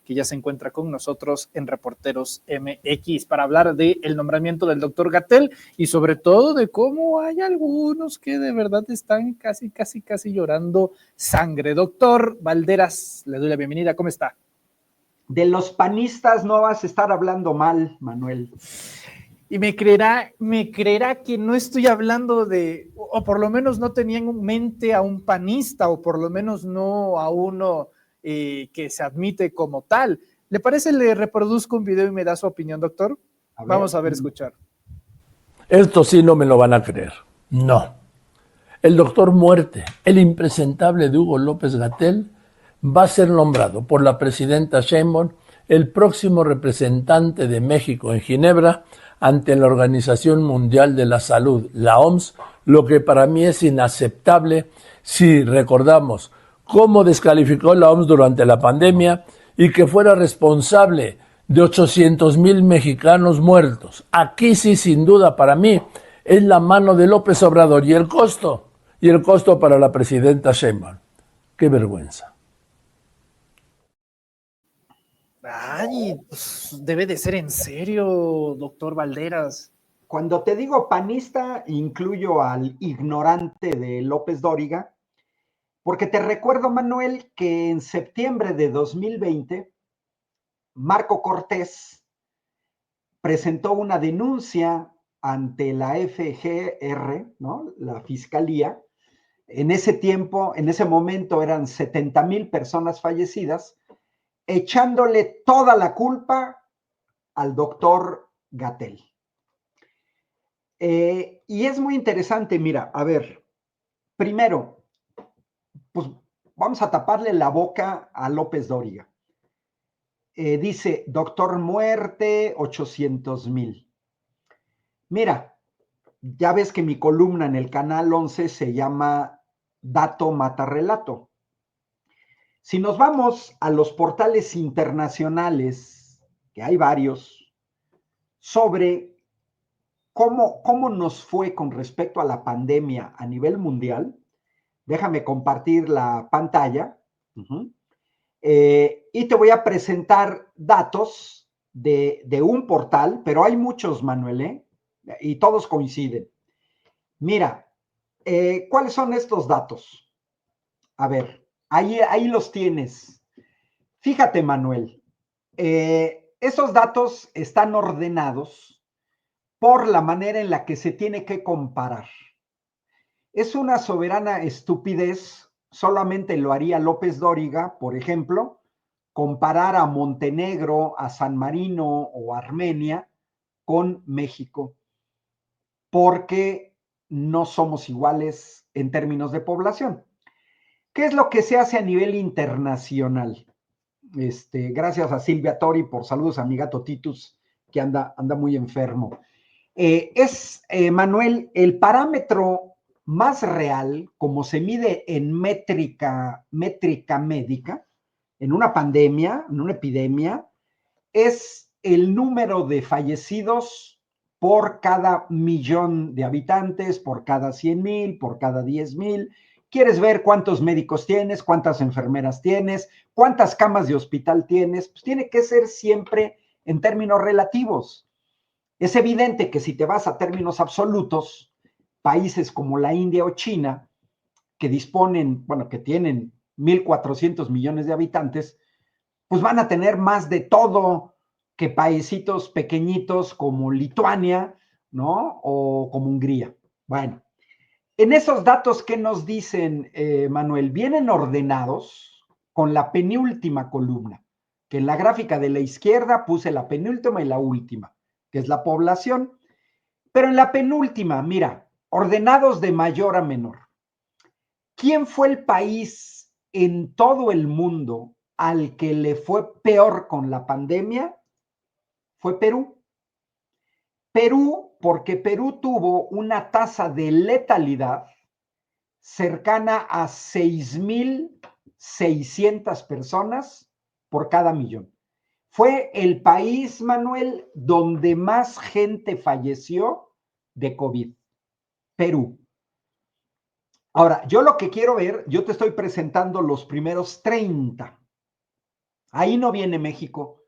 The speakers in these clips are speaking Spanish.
que ya se encuentra con nosotros en Reporteros MX para hablar del nombramiento del doctor Gatell y sobre todo de cómo hay algunos que de verdad están casi llorando sangre. Doctor Valderas, le doy la bienvenida, ¿cómo está? De los panistas no vas a estar hablando mal, Manuel. Y me creerá que no estoy hablando de, o por lo menos no tenía en mente a un panista, o por lo menos no a uno que se admite como tal. ¿Le parece le reproduzco un video y me da su opinión, doctor? Vamos a ver, escuchar. Esto sí no me lo van a creer. No. El doctor Muerte, el impresentable de Hugo López-Gatell, va a ser nombrado por la presidenta Sheinbaum el próximo representante de México en Ginebra ante la Organización Mundial de la Salud, la OMS, lo que para mí es inaceptable si recordamos cómo descalificó la OMS durante la pandemia y que fuera responsable de 800,000 mexicanos muertos. Aquí sí, sin duda, para mí, es la mano de López Obrador y el costo para la presidenta Sheinbaum. ¡Qué vergüenza! Ay, pues, debe de ser en serio, doctor Valderas. Cuando te digo panista, incluyo al ignorante de López Dóriga, porque te recuerdo, Manuel, que en septiembre de 2020, Marco Cortés presentó una denuncia ante la FGR, ¿no? La Fiscalía. En ese tiempo, en ese momento eran 70,000 personas fallecidas, echándole toda la culpa al doctor Gatell. Y es muy interesante, mira, a ver, primero, pues vamos a taparle la boca a López Dóriga. Dice, doctor Muerte, 800,000. Mira, ya ves que mi columna en el canal 11 se llama Dato Mata Relato. Si nos vamos a los portales internacionales, que hay varios, sobre cómo nos fue con respecto a la pandemia a nivel mundial, déjame compartir la pantalla. Y te voy a presentar datos de un portal, pero hay muchos, Manuel, y todos coinciden. Mira, ¿cuáles son estos datos? A ver, ahí los tienes. Fíjate, Manuel, esos datos están ordenados por la manera en la que se tiene que comparar. Es una soberana estupidez, solamente lo haría López Dóriga, por ejemplo, comparar a Montenegro, a San Marino o Armenia con México, porque no somos iguales en términos de población. ¿Qué es lo que se hace a nivel internacional? Gracias a Silvia Tori por saludos a mi gato Titus, que anda muy enfermo. Manuel, el parámetro más real, como se mide en métrica médica, en una pandemia, en una epidemia, es el número de fallecidos por cada millón de habitantes, por cada 100,000, por cada 10,000. ¿Quieres ver cuántos médicos tienes, cuántas enfermeras tienes, cuántas camas de hospital tienes? Pues tiene que ser siempre en términos relativos. Es evidente que si te vas a términos absolutos, países como la India o China, que que tienen 1,400 millones de habitantes, pues van a tener más de todo que paisitos pequeñitos como Lituania, ¿no? O como Hungría. Bueno, en esos datos que nos dicen, Manuel, vienen ordenados con la penúltima columna, que en la gráfica de la izquierda puse la penúltima y la última, que es la población. Pero en la penúltima, mira, ordenados de mayor a menor. ¿Quién fue el país en todo el mundo al que le fue peor con la pandemia? Fue Perú. Perú, porque Perú tuvo una tasa de letalidad cercana a 6,600 personas por cada millón. Fue el país, Manuel, donde más gente falleció de COVID. Perú. Ahora, yo lo que quiero ver, yo te estoy presentando los primeros 30. Ahí no viene México.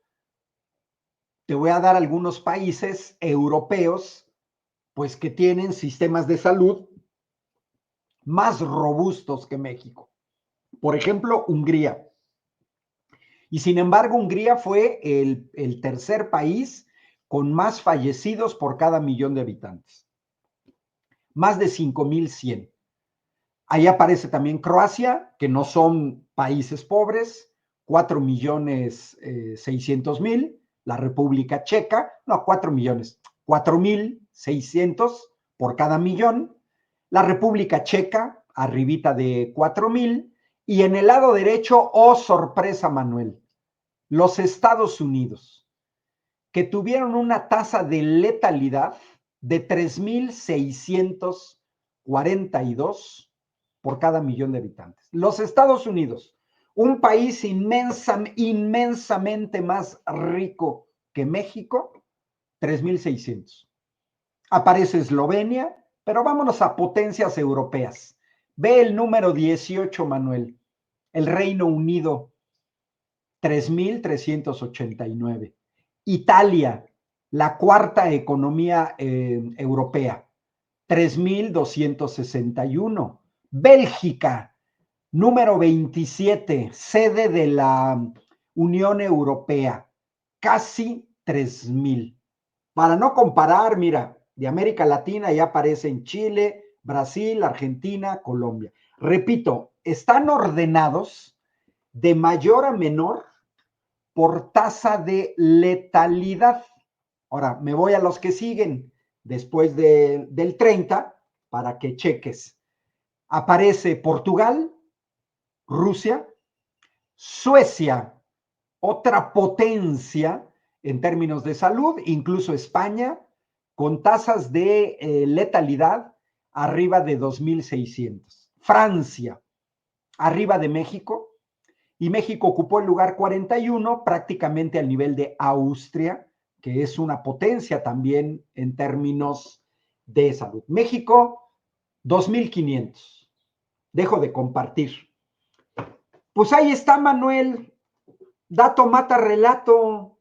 Te voy a dar algunos países europeos, pues que tienen sistemas de salud más robustos que México. Por ejemplo, Hungría. Y sin embargo, Hungría fue el tercer país con más fallecidos por cada millón de habitantes. Más de 5,100. Ahí aparece también Croacia, que no son países pobres, 4,600,000. La República Checa, no, 4 millones, 4,600 por cada millón. La República Checa, arribita de 4,000. Y en el lado derecho, oh sorpresa, Manuel, los Estados Unidos, que tuvieron una tasa de letalidad de 3,642 por cada millón de habitantes. Los Estados Unidos, un país inmensamente más rico que México, 3,600. Aparece Eslovenia, pero vámonos a potencias europeas. Ve el número 18, Manuel. El Reino Unido, 3,389. Italia, la cuarta economía europea, 3,261. Bélgica, número 27, sede de la Unión Europea, casi 3,000. Para no comparar, mira, de América Latina ya aparecen Chile, Brasil, Argentina, Colombia. Repito, están ordenados de mayor a menor por tasa de letalidad. Ahora, me voy a los que siguen después del 30 para que cheques. Aparece Portugal, Rusia, Suecia, otra potencia en términos de salud, incluso España, con tasas de letalidad arriba de 2,600. Francia, arriba de México, y México ocupó el lugar 41, prácticamente al nivel de Austria, que es una potencia también en términos de salud. México, 2,500. Dejo de compartir. Pues ahí está, Manuel. Dato mata relato.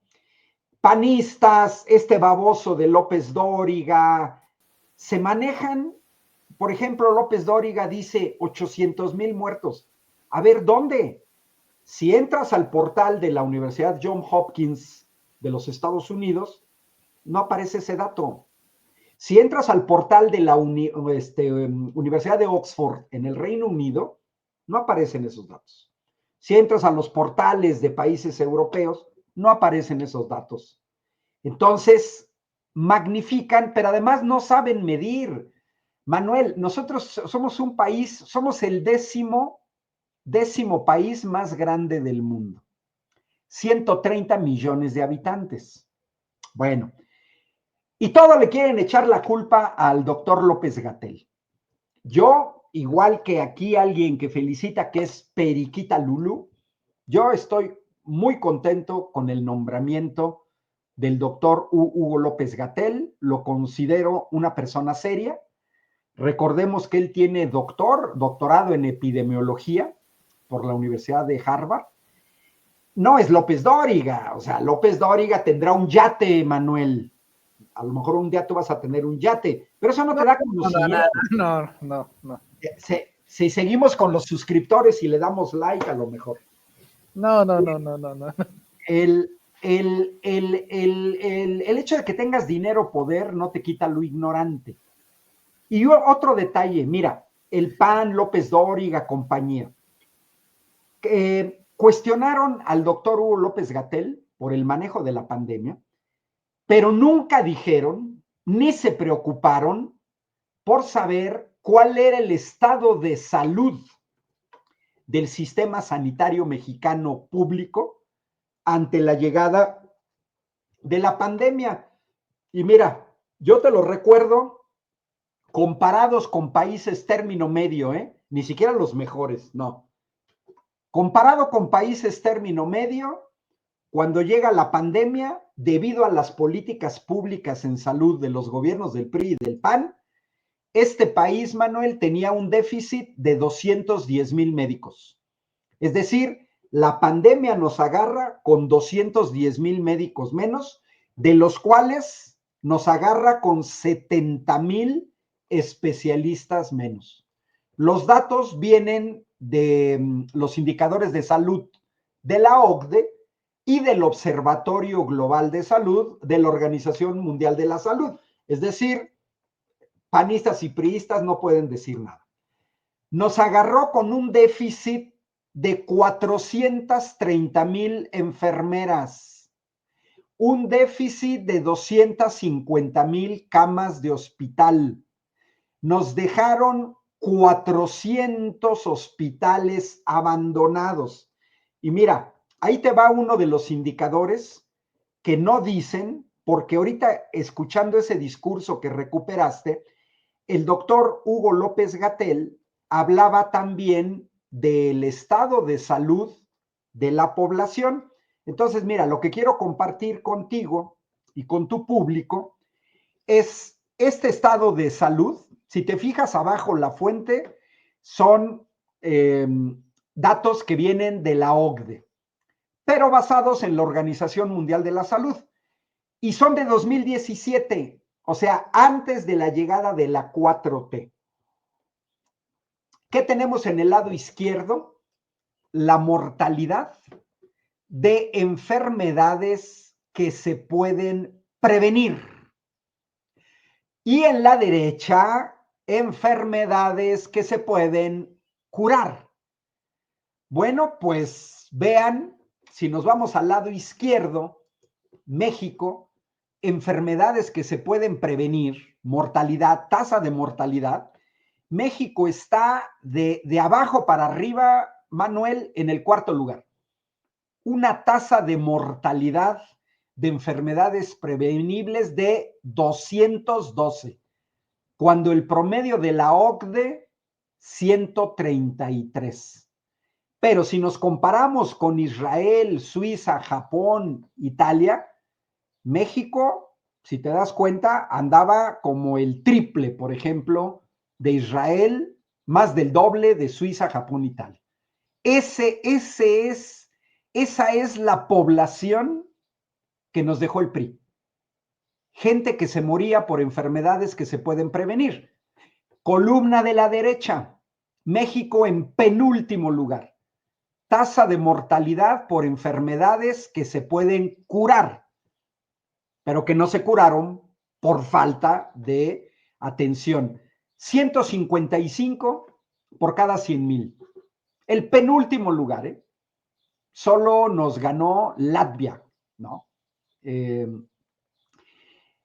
Panistas, este baboso de López Dóriga, se manejan. Por ejemplo, López Dóriga dice 800,000 muertos. A ver, ¿dónde? Si entras al portal de la Universidad Johns Hopkins de los Estados Unidos, no aparece ese dato. Si entras al portal de la Universidad de Oxford en el Reino Unido, no aparecen esos datos. Si entras a los portales de países europeos, no aparecen esos datos. Entonces, magnifican, pero además no saben medir. Manuel, nosotros somos un país, somos el décimo país más grande del mundo. 130 millones de habitantes. Bueno, y todo le quieren echar la culpa al doctor López-Gatell. Yo, igual que aquí alguien que felicita que es Periquita Lulú, yo estoy muy contento con el nombramiento del doctor Hugo López-Gatell. Lo considero una persona seria. Recordemos que él tiene doctorado en epidemiología por la Universidad de Harvard. No es López Dóriga, o sea, López Dóriga tendrá un yate, Manuel. A lo mejor un día tú vas a tener un yate, pero eso no te da conocimiento. No. Si seguimos con los suscriptores y le damos like, a lo mejor. No. El hecho de que tengas dinero o poder no te quita lo ignorante. Y otro detalle, mira, el PAN, López Dóriga, compañía, cuestionaron al doctor Hugo López-Gatell por el manejo de la pandemia, pero nunca dijeron ni se preocuparon por saber cuál era el estado de salud del sistema sanitario mexicano público ante la llegada de la pandemia. Y mira, yo te lo recuerdo, comparados con países término medio, ni siquiera los mejores, no. Comparado con países término medio, cuando llega la pandemia, debido a las políticas públicas en salud de los gobiernos del PRI y del PAN, este país, Manuel, tenía un déficit de 210,000 médicos. Es decir, la pandemia nos agarra con 210,000 médicos menos, de los cuales nos agarra con 70,000 especialistas menos. Los datos vienen de los indicadores de salud de la OCDE y del Observatorio Global de Salud de la Organización Mundial de la Salud. Es decir, panistas y priistas no pueden decir nada. Nos agarró con un déficit de 430,000 enfermeras, un déficit de 250,000 camas de hospital. Nos dejaron 400 hospitales abandonados. Y mira, ahí te va uno de los indicadores que no dicen, porque ahorita escuchando ese discurso que recuperaste, el doctor Hugo López-Gatell hablaba también del estado de salud de la población. Entonces, mira, lo que quiero compartir contigo y con tu público es este estado de salud. Si te fijas abajo, la fuente son datos que vienen de la OCDE, pero basados en la Organización Mundial de la Salud. Y son de 2017, o sea, antes de la llegada de la 4T. ¿Qué tenemos en el lado izquierdo? La mortalidad de enfermedades que se pueden prevenir. Y en la derecha, enfermedades que se pueden curar. Bueno, pues vean, si nos vamos al lado izquierdo, México, enfermedades que se pueden prevenir, mortalidad, tasa de mortalidad, México está de abajo para arriba, Manuel, en el cuarto lugar. Una tasa de mortalidad de enfermedades prevenibles de 212, cuando el promedio de la OCDE, 133. Pero si nos comparamos con Israel, Suiza, Japón, Italia, México, si te das cuenta, andaba como el triple, por ejemplo, de Israel, más del doble de Suiza, Japón, Italia. Esa es la población que nos dejó el PRI. Gente que se moría por enfermedades que se pueden prevenir. Columna de la derecha, México en penúltimo lugar. Tasa de mortalidad por enfermedades que se pueden curar, pero que no se curaron por falta de atención. 155 por cada 100,000. El penúltimo lugar, solo nos ganó Latvia, ¿no?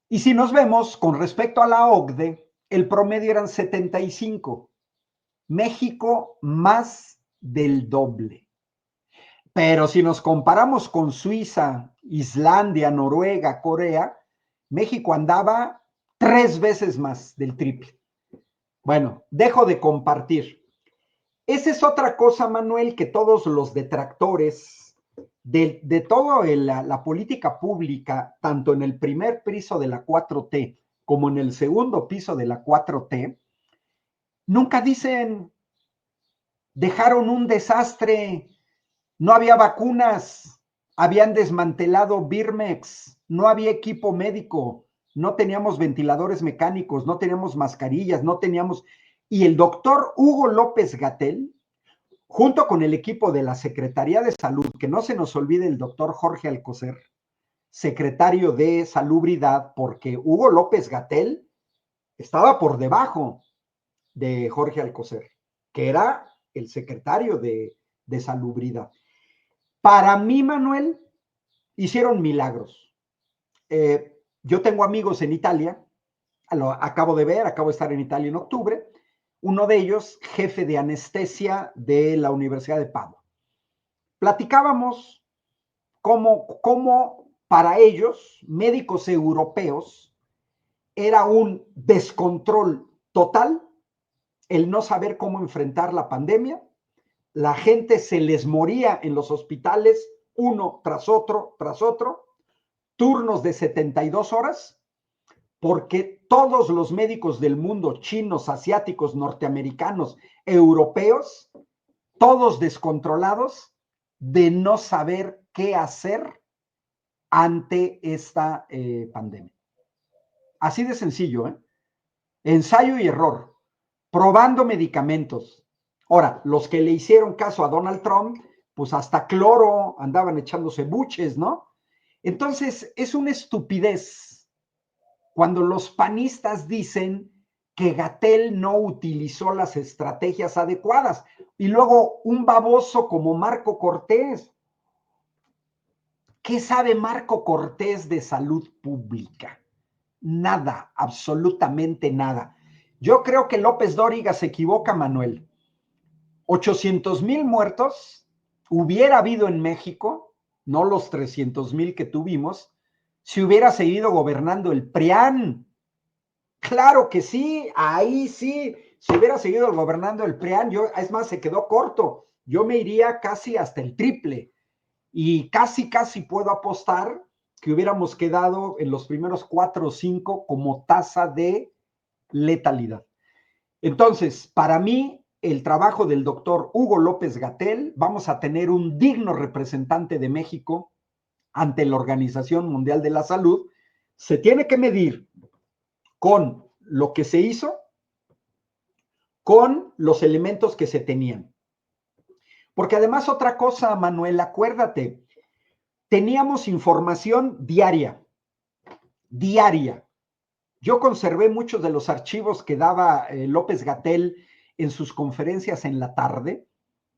Y si nos vemos con respecto a la OCDE, el promedio eran 75. México más del doble. Pero si nos comparamos con Suiza, Islandia, Noruega, Corea, México andaba 3 veces más del triple. Bueno, dejo de compartir. Esa es otra cosa, Manuel, que todos los detractores de toda la política pública, tanto en el primer piso de la 4T como en el segundo piso de la 4T, nunca dicen, dejaron un desastre, no había vacunas, habían desmantelado Birmex, no había equipo médico, no teníamos ventiladores mecánicos, no teníamos mascarillas, no teníamos... Y el doctor Hugo López-Gatell, junto con el equipo de la Secretaría de Salud, que no se nos olvide el doctor Jorge Alcocer, secretario de Salubridad, porque Hugo López-Gatell estaba por debajo de Jorge Alcocer, que era el secretario de Salubridad. Para mí, Manuel, hicieron milagros. Yo tengo amigos en Italia, lo acabo de estar en Italia en octubre, uno de ellos, jefe de anestesia de la Universidad de Padua. Platicábamos cómo para ellos, médicos europeos, era un descontrol total el no saber cómo enfrentar la pandemia. La gente se les moría en los hospitales, uno tras otro, turnos de 72 horas, porque todos los médicos del mundo, chinos, asiáticos, norteamericanos, europeos, todos descontrolados, de no saber qué hacer ante esta pandemia. Así de sencillo, ¿eh? Ensayo y error, probando medicamentos. Ahora, los que le hicieron caso a Donald Trump, pues hasta cloro andaban echándose buches, ¿no? Entonces, es una estupidez cuando los panistas dicen que Gatell no utilizó las estrategias adecuadas. Y luego un baboso como Marco Cortés. ¿Qué sabe Marco Cortés de salud pública? Nada, absolutamente nada. Yo creo que López Dóriga se equivoca, Manuel. 800,000 muertos hubiera habido en México, no los 300,000 que tuvimos, si hubiera seguido gobernando el PRIAN. Claro que sí, ahí sí, si hubiera seguido gobernando el PRIAN, es más, se quedó corto. Yo me iría casi hasta el triple. Y casi puedo apostar que hubiéramos quedado en los primeros 4 o 5 como tasa de letalidad. Entonces, para mí, el trabajo del doctor Hugo López-Gatell, vamos a tener un digno representante de México ante la Organización Mundial de la Salud, se tiene que medir con lo que se hizo, con los elementos que se tenían. Porque además otra cosa, Manuel, acuérdate, teníamos información diaria. Yo conservé muchos de los archivos que daba López-Gatell en sus conferencias en la tarde,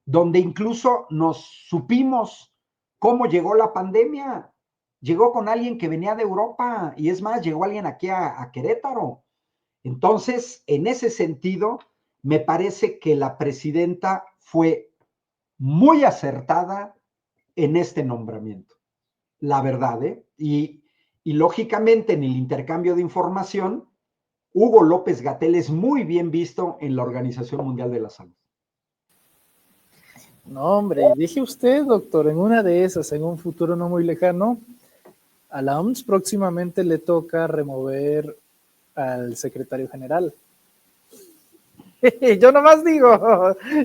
donde incluso nos supimos cómo llegó la pandemia. Llegó con alguien que venía de Europa y es más, llegó alguien aquí a Querétaro. Entonces, en ese sentido, me parece que la presidenta fue muy acertada en este nombramiento. La verdad, ¿eh? Y lógicamente en el intercambio de información, Hugo López-Gatell es muy bien visto en la Organización Mundial de la Salud. No, hombre, dije usted, doctor, en una de esas, en un futuro no muy lejano, a la OMS próximamente le toca remover al secretario general. Yo nomás digo, ¿eh?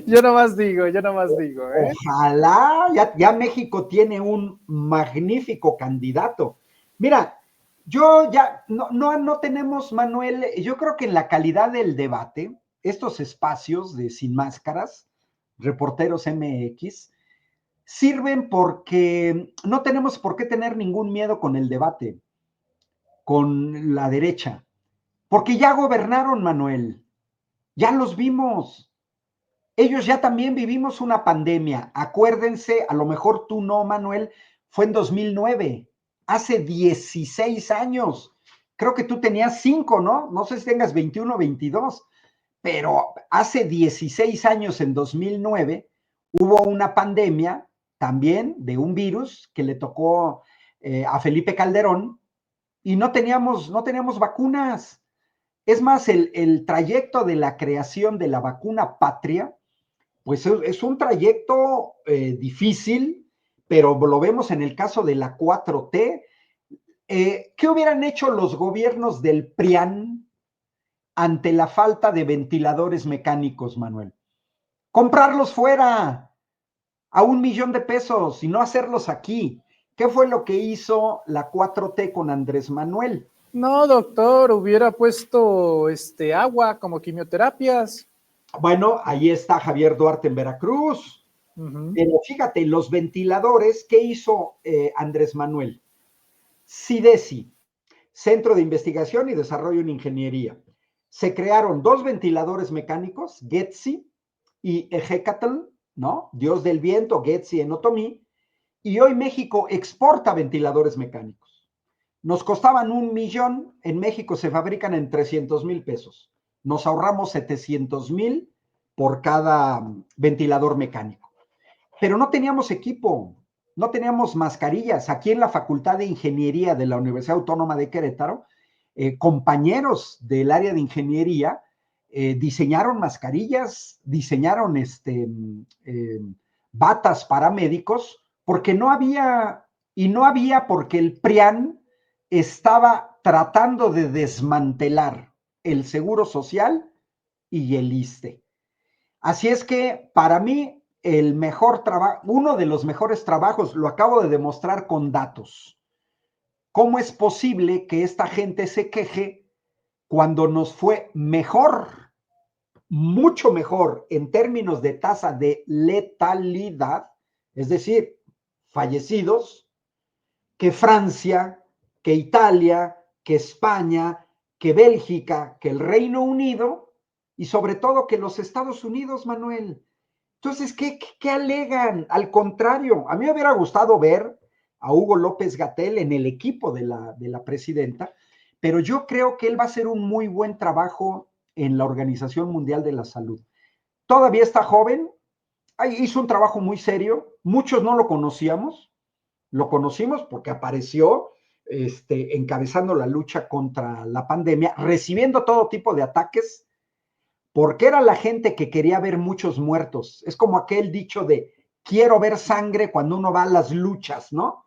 Ojalá, ya México tiene un magnífico candidato. Mira, yo ya no tenemos, Manuel, yo creo que en la calidad del debate, estos espacios de Sin Máscaras, Reporteros MX, sirven porque no tenemos por qué tener ningún miedo con el debate, con la derecha, porque ya gobernaron, Manuel, ya los vimos. Ellos ya también vivimos una pandemia. Acuérdense, a lo mejor tú no, Manuel, fue en 2009, hace 16 años. Creo que tú tenías 5, ¿no? No sé si tengas 21 o 22, pero hace 16 años, en 2009, hubo una pandemia también de un virus que le tocó a Felipe Calderón y no teníamos vacunas. Es más, el trayecto de la creación de la vacuna patria, pues es un trayecto difícil, pero lo vemos en el caso de la 4T. ¿Qué hubieran hecho los gobiernos del PRIAN ante la falta de ventiladores mecánicos, Manuel? Comprarlos fuera a $1,000,000 y no hacerlos aquí. ¿Qué fue lo que hizo la 4T con Andrés Manuel? No, doctor, hubiera puesto agua como quimioterapias. Bueno, ahí está Javier Duarte en Veracruz. Pero fíjate, los ventiladores, ¿qué hizo Andrés Manuel? CIDESI, Centro de Investigación y Desarrollo en Ingeniería. Se crearon 2 ventiladores mecánicos, GETSI y Ejecatl, ¿no? Dios del viento, GETSI en Otomí, y hoy México exporta ventiladores mecánicos. Nos costaban $1,000,000, en México se fabrican en $300,000. Nos ahorramos 700,000 por cada ventilador mecánico. Pero no teníamos equipo, no teníamos mascarillas. Aquí en la Facultad de Ingeniería de la Universidad Autónoma de Querétaro, compañeros del área de ingeniería diseñaron mascarillas, diseñaron batas para médicos, porque no había, y no había porque el PRIAN estaba tratando de desmantelar el Seguro Social y el ISSSTE. Así es que para mí el mejor trabajo, uno de los mejores trabajos, lo acabo de demostrar con datos. ¿Cómo es posible que esta gente se queje cuando nos fue mejor, mucho mejor en términos de tasa de letalidad, es decir, fallecidos, que Francia, que Italia, que España, que Bélgica, que el Reino Unido y sobre todo que los Estados Unidos, Manuel? Entonces, ¿qué alegan? Al contrario, a mí me hubiera gustado ver a Hugo López-Gatell en el equipo de la presidenta, pero yo creo que él va a hacer un muy buen trabajo en la Organización Mundial de la Salud. Todavía está joven, hizo un trabajo muy serio, muchos no lo conocíamos, lo conocimos porque apareció encabezando la lucha contra la pandemia, recibiendo todo tipo de ataques, porque era la gente que quería ver muchos muertos. Es como aquel dicho de quiero ver sangre cuando uno va a las luchas, ¿no?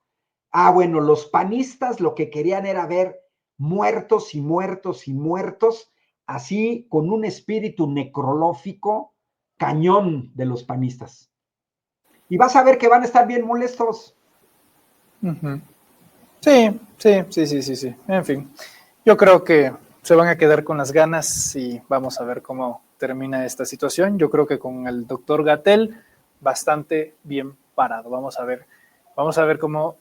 Bueno, los panistas lo que querían era ver muertos y muertos y muertos, así con un espíritu necrológico cañón de los panistas. Y vas a ver que van a estar bien molestos. Uh-huh. Sí. En fin, yo creo que se van a quedar con las ganas y vamos a ver cómo termina esta situación. Yo creo que con el doctor Gatell bastante bien parado. Vamos a ver cómo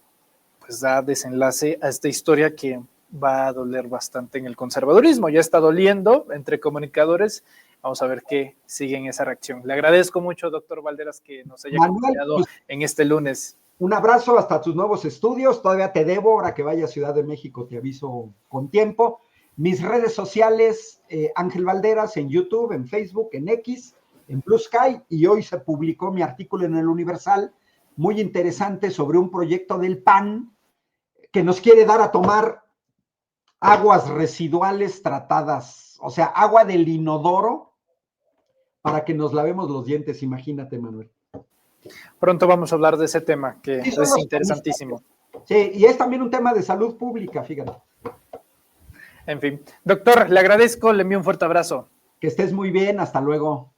pues da desenlace a esta historia que va a doler bastante en el conservadurismo. Ya está doliendo entre comunicadores. Vamos a ver qué sigue en esa reacción. Le agradezco mucho, doctor Valderas, que nos haya acompañado en este lunes. Un abrazo hasta tus nuevos estudios. Todavía te debo, ahora que vaya a Ciudad de México te aviso con tiempo. Mis redes sociales, Ángel Valderas, en YouTube, en Facebook, en X, en Blue Sky, y hoy se publicó mi artículo en El Universal, muy interesante, sobre un proyecto del PAN que nos quiere dar a tomar aguas residuales tratadas, o sea, agua del inodoro para que nos lavemos los dientes, imagínate, Manuel. Pronto vamos a hablar de ese tema, que sí, es interesantísimo. Sí, y es también un tema de salud pública, fíjate. En fin, doctor, le agradezco, le envío un fuerte abrazo. Que estés muy bien, hasta luego.